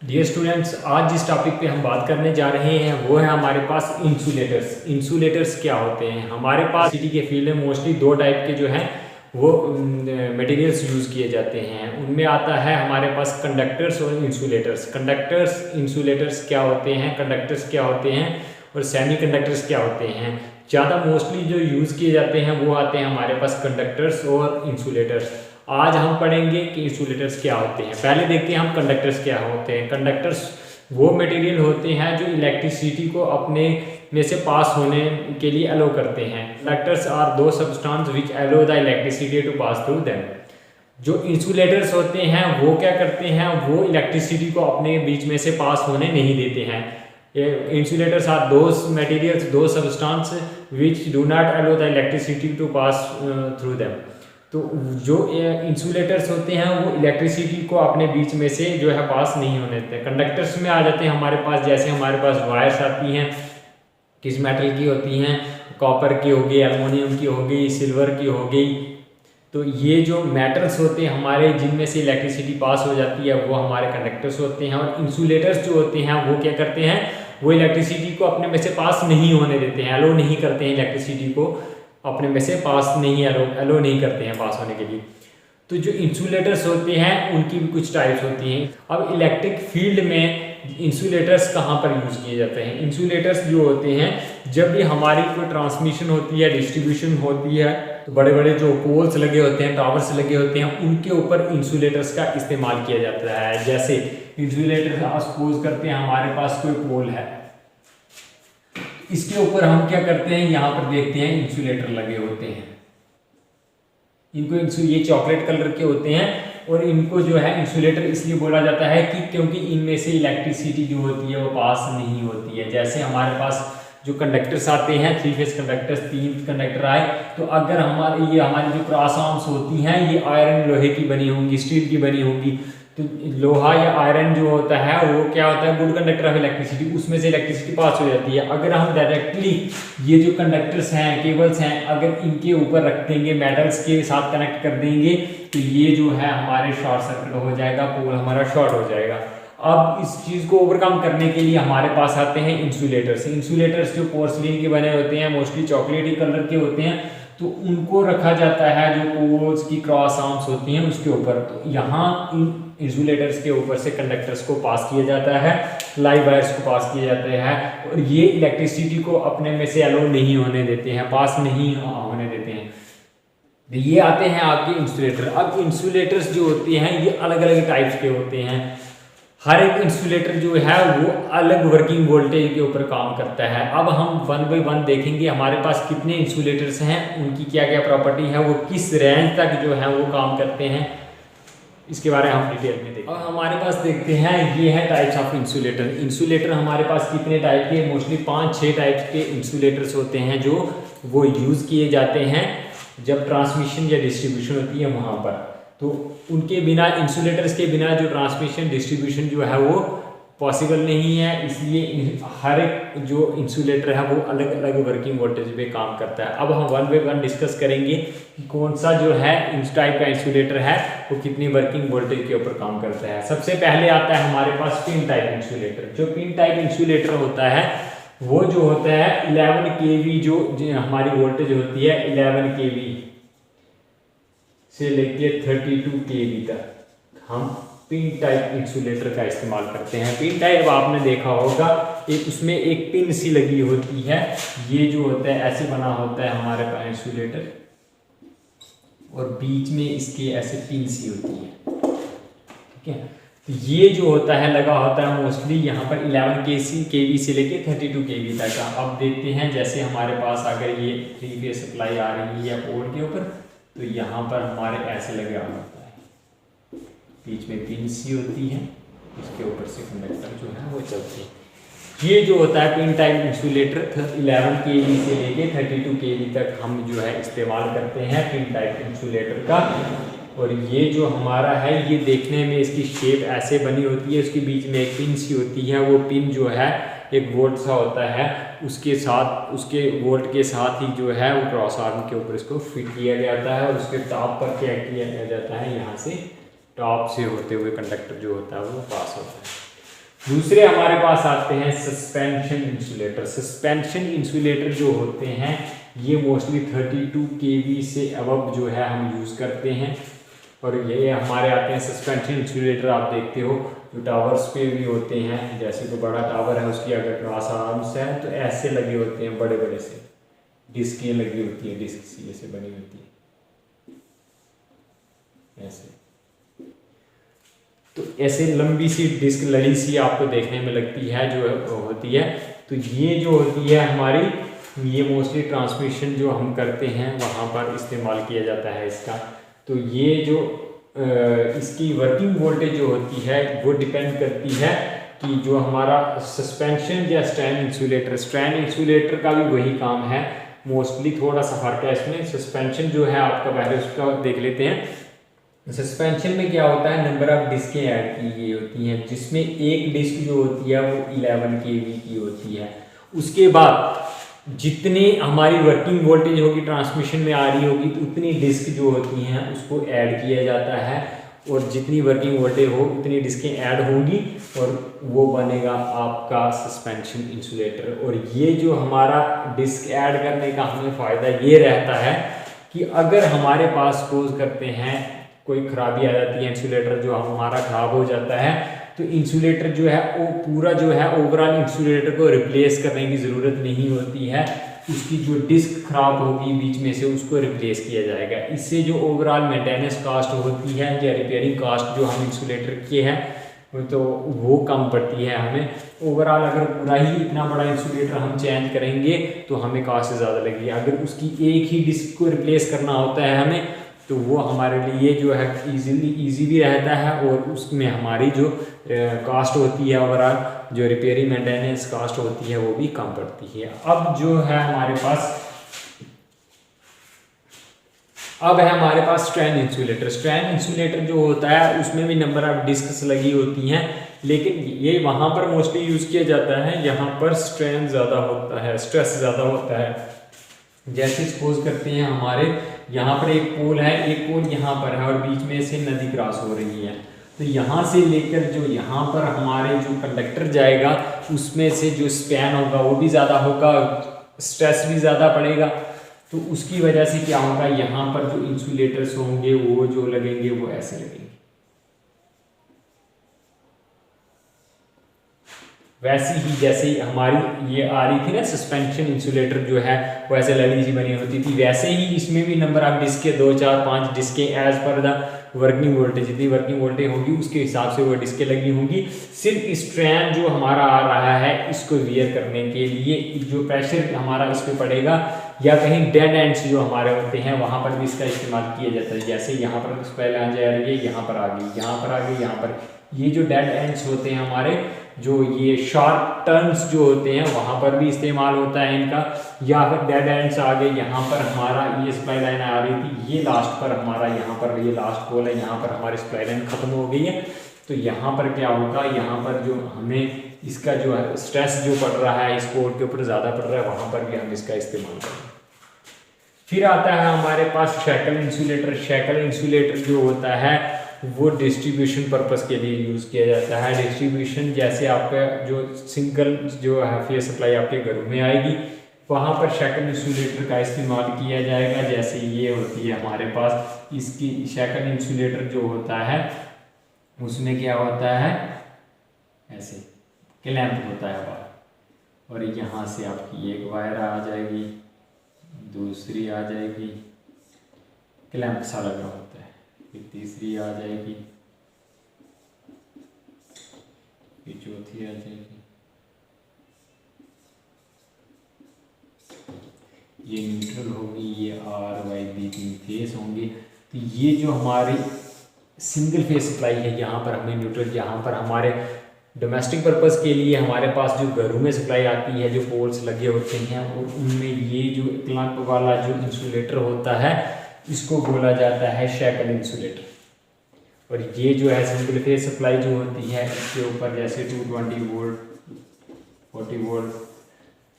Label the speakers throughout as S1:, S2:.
S1: Dear students, आज जिस topic पे हम बात करने जा रहे हैं वो है हमारे पास इंसुलेटर्स। इंसुलेटर्स क्या होते हैं? हमारे पास सिटी के फील्ड में मोस्टली दो टाइप के जो हैं वो मटेरियल्स यूज़ किए जाते हैं। उनमें आता है हमारे पास कंडक्टर्स और इंसुलेटर्स। कंडक्टर्स, इंसुलेटर्स क्या होते हैं, कंडक्टर्स क्या होते हैं और सेमी कंडक्टर्स क्या होते हैं। ज़्यादा मोस्टली जो यूज़ किए जाते हैं वो आते हैं हमारे पास कंडक्टर्स और इंसुलेटर्स। आज हम पढ़ेंगे कि इंसुलेटर्स क्या होते हैं। पहले देखते हैं हम कंडक्टर्स क्या होते हैं। कंडक्टर्स वो मटेरियल होते हैं जो इलेक्ट्रिसिटी को अपने में से पास होने के लिए अलो करते हैं। Conductors are those substance which allow the electricity to pass through them. जो इंसुलेटर्स होते हैं वो क्या करते हैं, वो इलेक्ट्रिसिटी को अपने बीच में से पास होने नहीं देते हैं। Insulators are those materials, those substance which do not allow the electricity to pass through them. तो जो इंसुलेटर्स होते हैं वो इलेक्ट्रिसिटी को अपने बीच में से जो है पास नहीं होने देते। कंडक्टर्स में आ जाते हैं हमारे पास, जैसे हमारे पास वायर्स आती हैं, किस मेटल की होती हैं, कॉपर की हो गई, एल्युमिनियम की हो गई, सिल्वर की हो गई। तो ये जो मेटल्स होते हैं हमारे, जिनमें से इलेक्ट्रिसिटी पास हो जाती है, वो हमारे कंडक्टर्स होते हैं। और इंसुलेटर्स जो होते हैं वो क्या करते हैं, वो इलेक्ट्रिसिटी को अपने में से पास नहीं होने देते हैं, अलो नहीं करते हैं इलेक्ट्रिसिटी को अपने में से पास नहीं अलो नहीं करते हैं पास होने के लिए। तो जो इंसुलेटर्स होते हैं उनकी भी कुछ टाइप्स होती हैं। अब इलेक्ट्रिक फील्ड में इंसुलेटर्स कहाँ पर यूज़ किए जाते हैं? इंसुलेटर्स जो होते हैं, जब भी हमारी कोई ट्रांसमिशन होती है, डिस्ट्रीब्यूशन होती है, तो बड़े बड़े जो पोल्स लगे होते हैं, टावर्स लगे होते हैं, उनके ऊपर इंसुलेटर्स का इस्तेमाल किया जाता है। जैसे इंसुलेटर सपोज करते हैं हमारे पास कोई पोल है, इसके ऊपर हम क्या करते हैं, यहाँ पर देखते हैं इंसुलेटर लगे होते हैं। इनको ये चॉकलेट कलर के होते हैं और इनको जो है इंसुलेटर इसलिए बोला जाता है कि क्योंकि इनमें से इलेक्ट्रिसिटी जो होती है वो पास नहीं होती है। जैसे हमारे पास जो कंडक्टर्स आते हैं, 3 फेज कंडक्टर्स, 3 कंडक्टर आए, तो अगर हमारी जो क्रॉस आर्म्स होती हैं ये आयरन लोहे की बनी होंगी, स्टील की बनी होंगी। तो लोहा या आयरन जो होता है वो क्या होता है, गुड कंडक्टर ऑफ इलेक्ट्रिसिटी, उसमें से इलेक्ट्रिसिटी पास हो जाती है। अगर हम डायरेक्टली ये जो कंडक्टर्स हैं, केबल्स हैं, अगर इनके ऊपर रख देंगे, मेटल्स के साथ कनेक्ट कर देंगे, तो ये जो है हमारे शॉर्ट सर्किट हो जाएगा, पोल हमारा शॉर्ट हो जाएगा। अब इस चीज़ को ओवरकम करने के लिए हमारे पास आते हैं इंसुलेटर्स। इंसुलेटर्स जो पोर्सलिन के बने होते हैं, मोस्टली चॉकलेटी कलर के होते हैं, तो उनको रखा जाता है जो पोल्स की क्रॉस आर्म्स होती हैं उसके ऊपर। तो यहाँ इन इंसुलेटर्स के ऊपर से कंडक्टर्स को पास किया जाता है, लाइव वायर्स को पास किए जाते हैं, और ये इलेक्ट्रिसिटी को अपने में से अलो नहीं होने देते हैं, पास नहीं होने देते हैं। ये आते हैं आपके इंसुलेटर। अब इंसुलेटर्स जो होते हैं ये अलग अलग टाइप्स के होते हैं। हर एक इंसुलेटर जो है वो अलग वर्किंग वोल्टेज के ऊपर काम करता है। अब हम 1 बाय 1 देखेंगे हमारे पास कितने इंसुलेटर्स हैं, उनकी क्या क्या प्रॉपर्टी है, वो किस रेंज तक जो है वो काम करते हैं, इसके बारे में हम डिटेल में देखेंगे। अब हमारे पास देखते हैं, ये है टाइप्स ऑफ इंसुलेटर। इंसुलेटर हमारे पास कितने टाइप के, मोस्टली 5-6 टाइप्स के इंसुलेटर्स होते हैं जो वो यूज़ किए जाते हैं जब ट्रांसमिशन या डिस्ट्रीब्यूशन होती है वहाँ पर। तो उनके बिना, इंसुलेटर्स के बिना जो ट्रांसमिशन डिस्ट्रीब्यूशन जो है वो पॉसिबल नहीं है, इसलिए हर एक जो इंसुलेटर है वो अलग अलग वर्किंग वोल्टेज पे काम करता है। अब हम 1 बाय 1 डिस्कस करेंगे कि कौन सा जो है इस टाइप का इंसुलेटर है वो कितनी वर्किंग वोल्टेज के ऊपर काम करता है। सबसे पहले आता है हमारे पास पिन टाइप इंसुलेटर। जो पिन टाइप इंसुलेटर होता है वो जो होता है 11 kV जो हमारी वोल्टेज होती है 11 kV से लेके 32 kV तक हम पिन टाइप इंसुलेटर का इस्तेमाल करते हैं। पिन टाइप आपने देखा होगा, एक उसमें एक पिन सी लगी होती है, ये जो होता है ऐसे बना होता है हमारे पास इंसुलेटर, और बीच में इसके ऐसे पिन सी होती है, ठीक है। तो ये जो होता है लगा होता है मोस्टली यहाँ पर 11 kV से लेके 32 kV तक का। अब देखते हैं, जैसे हमारे पास अगर ये 3 फेज सप्लाई आ रही है पोर्ट के ऊपर, तो यहाँ पर हमारे ऐसे लगे होता है, बीच में पिन सी होती है, इसके ऊपर से कंडक्टर जो है वो चलते हैं। ये जो होता है पिन टाइप इंसुलेटर 11 kV से लेके 32 kV तक हम जो है इस्तेमाल करते हैं पिन टाइप इंसुलेटर का। और ये जो हमारा है ये देखने में इसकी शेप ऐसे बनी होती है, उसके बीच में एक पिन सी होती है, वो पिन जो है एक वोल्ट सा होता है, उसके साथ, उसके वोल्ट के साथ ही जो है वो क्रॉस आर्म के ऊपर इसको फिट किया जाता है, और उसके टॉप पर क्या किया जाता है, यहाँ से टॉप से होते हुए कंडक्टर जो होता है वो पास होता है। दूसरे हमारे पास आते हैं सस्पेंशन इंसुलेटर। सस्पेंशन इंसुलेटर जो होते हैं ये मोस्टली 32 kV से अबव जो है हम यूज़ करते हैं, और ये हमारे आते हैं सस्पेंशन इंसुलेटर। आप देखते हो जो टावर्स पे भी होते हैं, जैसे तो बड़ा टावर है उसकी अगर क्रॉस आर्म्स है तो ऐसे लगे होते हैं, बड़े बड़े से डिस्कें लगी होती है, डिस्क सी से बनी होती है ऐसे। तो ऐसे लंबी सी डिस्क लड़ी सी आपको देखने में लगती है जो होती है। तो ये जो होती है हमारी, ये मोस्टली ट्रांसमिशन जो हम करते हैं वहाँ पर इस्तेमाल किया जाता है इसका। तो ये जो इसकी वर्किंग वोल्टेज जो होती है वो डिपेंड करती है कि जो हमारा सस्पेंशन या स्ट्रैंड इंसुलेटर का भी वही काम है, मोस्टली थोड़ा सा फर्क है इसमें। सस्पेंशन जो है आपका, पहले उसका देख लेते हैं। सस्पेंशन में क्या होता है, नंबर ऑफ डिस्कें ऐड की गई होती हैं, जिसमें एक डिस्क जो होती है वो 11 kV की होती है। उसके बाद जितनी हमारी वर्किंग वोल्टेज होगी ट्रांसमिशन में आ रही होगी, उतनी डिस्क जो होती हैं उसको ऐड किया जाता है, और जितनी वर्किंग वोल्टेज हो उतनी डिस्कें ऐड होंगी और वो बनेगा आपका सस्पेंशन इंसुलेटर। और ये जो हमारा डिस्क ऐड करने का हमें फ़ायदा ये रहता है कि अगर हमारे पास सपोज करते हैं कोई खराबी आ जाती है, इंसुलेटर जो हमारा ख़राब हो जाता है, तो इंसुलेटर जो है वो पूरा जो है ओवरऑल इंसुलेटर को रिप्लेस करने की ज़रूरत नहीं होती है। उसकी जो डिस्क खराब होगी बीच में से उसको रिप्लेस किया जाएगा। इससे जो ओवरऑल मेंटेनेंस कास्ट होती है या रिपेयरिंग कास्ट जो हम इंसुलेटर के हैं तो वो कम पड़ती है हमें। ओवरऑल अगर पूरा ही इतना बड़ा इंसुलेटर हम चेंज करेंगे तो हमें कास्ट ज़्यादा लगेगी। अगर उसकी एक ही डिस्क को रिप्लेस करना होता है हमें, तो वो हमारे लिए जो है ईजी भी रहता है, और उसमें हमारी जो कास्ट होती है ओवरऑल, जो रिपेयरिंग मेंटेनेंस कास्ट होती है वो भी कम पड़ती है। अब जो है हमारे पास स्ट्रैंड इंसुलेटर। स्ट्रैंड इंसुलेटर जो होता है उसमें भी नंबर ऑफ डिस्क्स लगी होती हैं, लेकिन ये वहाँ पर मोस्टली यूज़ किया जाता है यहाँ पर स्ट्रैंड ज़्यादा होता है, स्ट्रेस ज़्यादा होता है। जैसे सपोज करते हैं हमारे यहाँ पर एक पोल है, एक पोल यहाँ पर है और बीच में से नदी क्रॉस हो रही है, तो यहाँ से लेकर जो यहाँ पर हमारे जो कंडक्टर जाएगा उसमें से जो स्पैन होगा वो भी ज़्यादा होगा, स्ट्रेस भी ज़्यादा पड़ेगा। तो उसकी वजह से क्या होगा, यहाँ पर जो इंसुलेटर्स होंगे वो जो लगेंगे वो ऐसे लगेंगे, वैसे ही जैसे हमारी ये आ रही थी ना सस्पेंशन इंसुलेटर जो है वो ऐसे लड़ी सी बनी होती थी, वैसे ही इसमें भी नंबर ऑफ डिस्कें 2 4 5 डिस्कें as per the working voltage, जितनी वर्किंग वोल्टेज होगी उसके हिसाब से वो डिस्कें लगी होंगी। सिर्फ स्ट्रैंड जो हमारा आ रहा है इसको वियर करने के लिए जो प्रेशर हमारा इस पर पड़ेगा, या कहीं डेड एंड्स जो हमारे होते हैं वहाँ पर भी इसका इस्तेमाल किया जाता है। जैसे यहाँ पर पहले आ जा रही है, यहाँ पर आ गई, यहाँ पर आ गई, यहाँ पर, ये जो डेड एंड्स होते हैं हमारे, जो ये शार्प टर्न्स जो होते हैं वहाँ पर भी इस्तेमाल होता है इनका। या फिर डेड एंड्स आ गए, यहाँ पर हमारा ये सप्लाई लाइन आ रही थी, ये लास्ट पर हमारा यहाँ पर ये लास्ट पोल है, यहाँ पर हमारी सप्लाई लाइन खत्म हो गई है, तो यहाँ पर क्या होगा, यहाँ पर जो हमें इसका जो है स्ट्रेस जो पड़ रहा है इस पोल के ऊपर ज़्यादा पड़ रहा है, वहाँ पर भी हम इसका इस्तेमाल करेंगे। फिर आता है हमारे पास शैकल इंसुलेटर। शैकल इंसुलेटर जो होता है वो डिस्ट्रीब्यूशन पर्पस के लिए यूज़ किया जाता है। डिस्ट्रीब्यूशन जैसे आपका जो सिंगल जो है फेस सप्लाई आपके घरों में आएगी, वहाँ पर शैकल इंसुलेटर का इस्तेमाल किया जाएगा। जैसे ये होती है हमारे पास, इसकी शैकल इंसुलेटर जो होता है उसमें क्या होता है, ऐसे क्लैंप होता है वायर, और यहाँ से आपकी एक वायर आ जाएगी, दूसरी आ जाएगी, क्लैंप सा लगा होता है, फिर तीसरी आ जाएगी, फिर चौथी आ जाएगी, ये न्यूट्रल होगी, ये आर वाई बी 3 फेस होंगे। तो ये जो हमारी सिंगल फेस सप्लाई है, यहाँ पर हमें न्यूट्रल, यहाँ पर हमारे डोमेस्टिक पर्पस के लिए हमारे पास जो घरों में सप्लाई आती है, जो पोल्स लगे होते हैं, और उनमें ये जो क्लैंप वाला जो इंसुलेटर होता है इसको बोला जाता है शैकल इंसुलेटर। और ये जो है सिंगल फेस सप्लाई जो होती है इसके ऊपर जैसे 220 वोल्ट 40 वोल्ट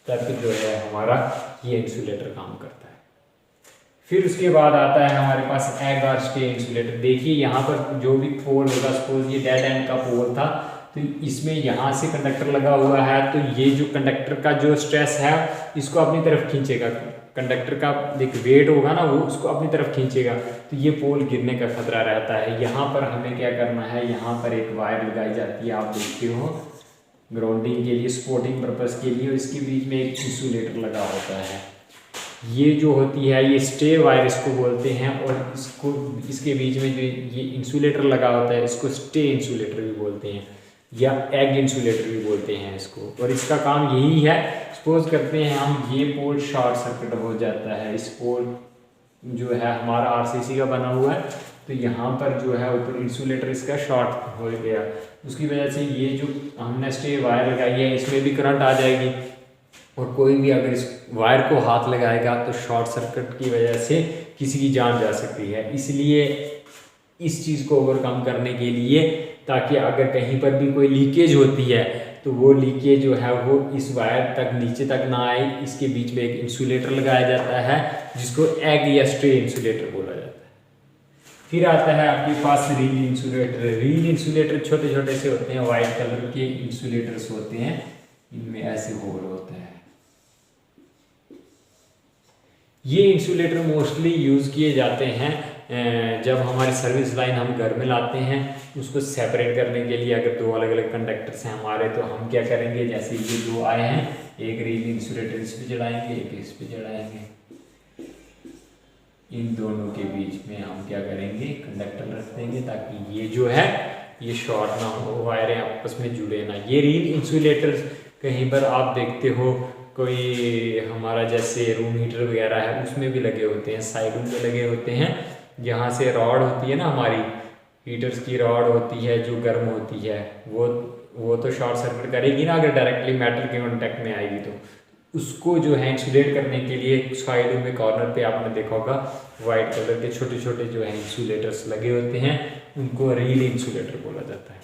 S1: तक जो है हमारा ये इंसुलेटर काम करता है। फिर उसके बाद आता है हमारे पास एग और स्टे इंसुलेटर। देखिए यहाँ पर जो भी पोल होगा, सपोज ये डेड एंड का पोल था, तो इसमें यहाँ से कंडक्टर लगा हुआ है, तो ये जो कंडक्टर का जो स्ट्रेस है इसको अपनी तरफ खींचेगा, कंडक्टर का एक वेट होगा ना वो उसको अपनी तरफ खींचेगा, तो ये पोल गिरने का खतरा रहता है। यहाँ पर हमें क्या करना है, यहाँ पर एक वायर लगाई जाती है, आप देखते हो ग्राउंडिंग के लिए, सपोर्टिंग पर्पस के लिए, इसके बीच में एक इंसुलेटर लगा होता है। ये जो होती है ये स्टे वायर इसको बोलते हैं, और इसको इसके बीच में जो ये इंसुलेटर लगा होता है इसको स्टे इंसुलेटर भी बोलते हैं, या एग इंसुलेटर भी बोलते हैं इसको। और इसका काम यही है, सपोज करते हैं हम ये पोल शॉर्ट सर्किट हो जाता है, इस पोल जो है हमारा आरसीसी का बना हुआ है, तो यहाँ पर जो है ऊपर इंसुलेटर इसका शॉर्ट हो गया, उसकी वजह से ये जो हमने स्टे वायर लगाई है इसमें भी करंट आ जाएगी, और कोई भी अगर इस वायर को हाथ लगाएगा तो शॉर्ट सर्किट की वजह से किसी की जान जा सकती है। इसलिए इस चीज़ को ओवरकम करने के लिए, ताकि अगर कहीं पर भी कोई लीकेज होती है तो वो लीकेज जो है वो इस वायर तक नीचे तक ना आए, इसके बीच में एक इंसुलेटर लगाया जाता है जिसको एग या स्ट्रे इंसुलेटर बोला जाता है। फिर आता है आपके पास रील इंसुलेटर। रील इंसुलेटर छोटे छोटे से होते हैं, वाइट कलर के इंसुलेटर्स होते हैं, इनमें ऐसे होल होता है। ये इंसुलेटर मोस्टली यूज़ किए जाते हैं जब हमारी सर्विस लाइन हम घर में लाते हैं, उसको सेपरेट करने के लिए। अगर दो अलग अलग कंडक्टर्स हैं हमारे, तो हम क्या करेंगे, जैसे ये दो आए हैं, एक रील इंसुलेटर इस पे जलाएंगे, एक इस पे जलाएंगे, इन दोनों के बीच में हम क्या करेंगे, कंडक्टर रख देंगे, ताकि ये जो है ये शॉर्ट ना हो, वायरें आपस में जुड़े ना। ये रील इंसुलेटर कहीं पर आप देखते हो कोई हमारा जैसे रूम हीटर वगैरह है उसमें भी लगे होते हैं, साइडों में लगे होते हैं, जहाँ से रॉड होती है ना, हमारी हीटर्स की रॉड होती है जो गर्म होती है, वो तो शॉर्ट सर्किट करेगी ना अगर डायरेक्टली मेटल के कांटेक्ट में आएगी, तो उसको जो है इंसुलेट करने के लिए साइडों में कॉर्नर पे आपने देखा होगा वाइट कलर के छोटे छोटे जो है इंसुलेटर्स लगे होते हैं, उनको रील इंसुलेटर बोला जाता है।